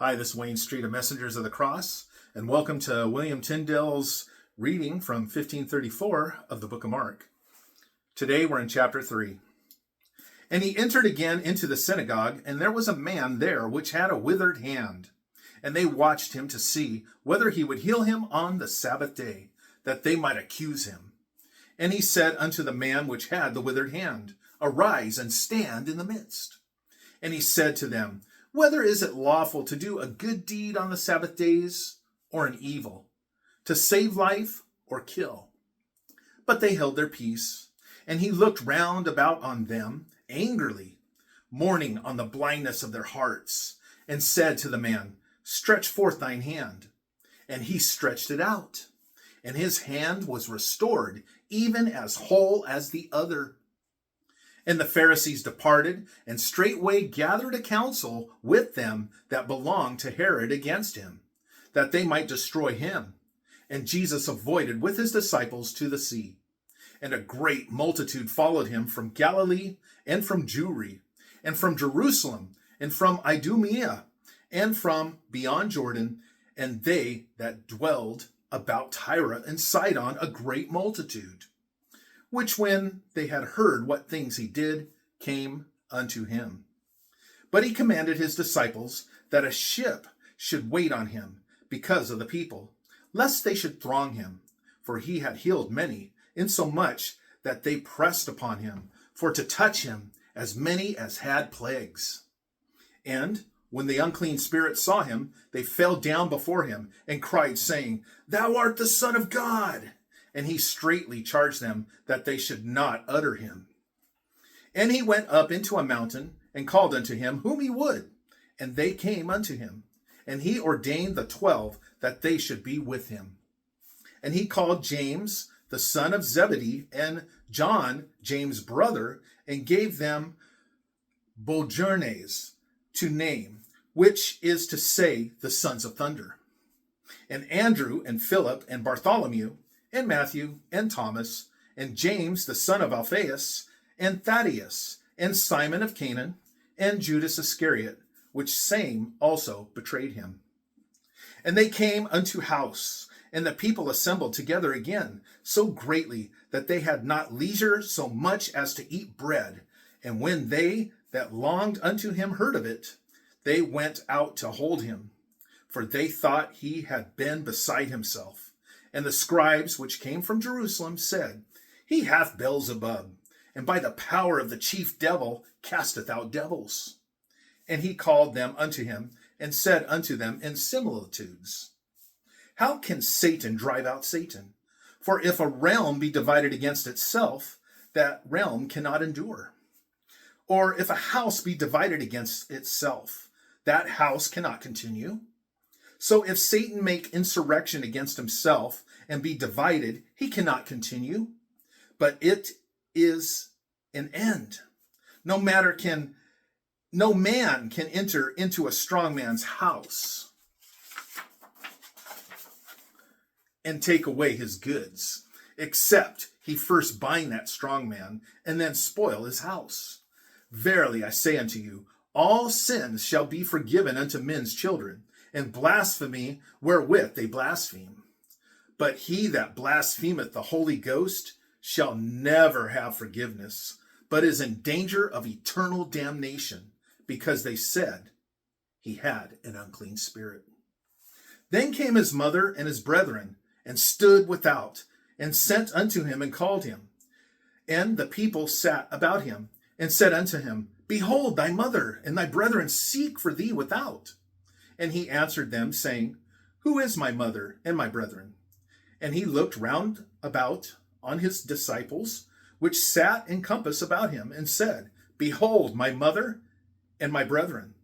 Hi, this is Wayne Street of Messengers of the Cross, and welcome to William Tyndale's reading from 1534 of the Book of Mark. Today we're in chapter 3. And he entered again into the synagogue, and there was a man there which had a withered hand. And they watched him to see whether he would heal him on the Sabbath day, that they might accuse him. And he said unto the man which had the withered hand, Arise and stand in the midst. And he said to them, Whether is it lawful to do a good deed on the Sabbath days, or an evil, to save life or kill? But they held their peace, and he looked round about on them angrily, mourning on the blindness of their hearts, and said to the man, Stretch forth thine hand. And he stretched it out, and his hand was restored, even as whole as the other. And the Pharisees departed, and straightway gathered a council with them that belonged to Herod against him, that they might destroy him. And Jesus avoided with his disciples to the sea. And a great multitude followed him from Galilee, and from Jewry, and from Jerusalem, and from Idumea, and from beyond Jordan, and they that dwelled about Tyre and Sidon, a great multitude, which when they had heard what things he did, came unto him. But he commanded his disciples that a ship should wait on him because of the people, lest they should throng him. For he had healed many, insomuch that they pressed upon him, for to touch him, as many as had plagues. And when the unclean spirits saw him, they fell down before him, and cried, saying, Thou art the Son of God. And he straitly charged them that they should not utter him. And he went up into a mountain, and called unto him whom he would. And they came unto him. And he ordained the 12 that they should be with him. And he called James, the son of Zebedee, and John, James' brother, and gave them Boanerges to name, which is to say, the sons of thunder. And Andrew, and Philip, and Bartholomew, and Matthew, and Thomas, and James, the son of Alphaeus, and Thaddeus, and Simon of Canaan, and Judas Iscariot, which same also betrayed him. And they came unto house, and the people assembled together again, so greatly that they had not leisure so much as to eat bread. And when they that longed unto him heard of it, they went out to hold him, for they thought he had been beside himself. And the scribes which came from Jerusalem said, He hath Beelzebub, and by the power of the chief devil casteth out devils. And he called them unto him, and said unto them in similitudes, How can Satan drive out Satan? For if a realm be divided against itself, that realm cannot endure. Or if a house be divided against itself, that house cannot continue. So if Satan make insurrection against himself and be divided, he cannot continue. But it is an end. No man can enter into a strong man's house and take away his goods, except he first bind that strong man and then spoil his house. Verily I say unto you, all sins shall be forgiven unto men's children, and blasphemy wherewith they blaspheme. But he that blasphemeth the Holy Ghost shall never have forgiveness, but is in danger of eternal damnation, because they said he had an unclean spirit. Then came his mother and his brethren, and stood without, and sent unto him, and called him. And the people sat about him, and said unto him, Behold, thy mother and thy brethren seek for thee without. And he answered them, saying, Who is my mother and my brethren? And he looked round about on his disciples, which sat in compass about him, and said, Behold, my mother and my brethren.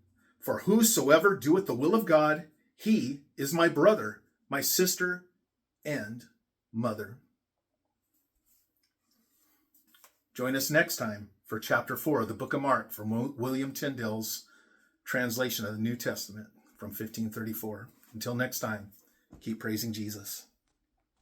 For whosoever doeth the will of God, he is my brother, my sister, and mother. Join us next time for chapter 4 of the Book of Mark from William Tyndale's translation of the New Testament from 1534. Until next time, keep praising Jesus.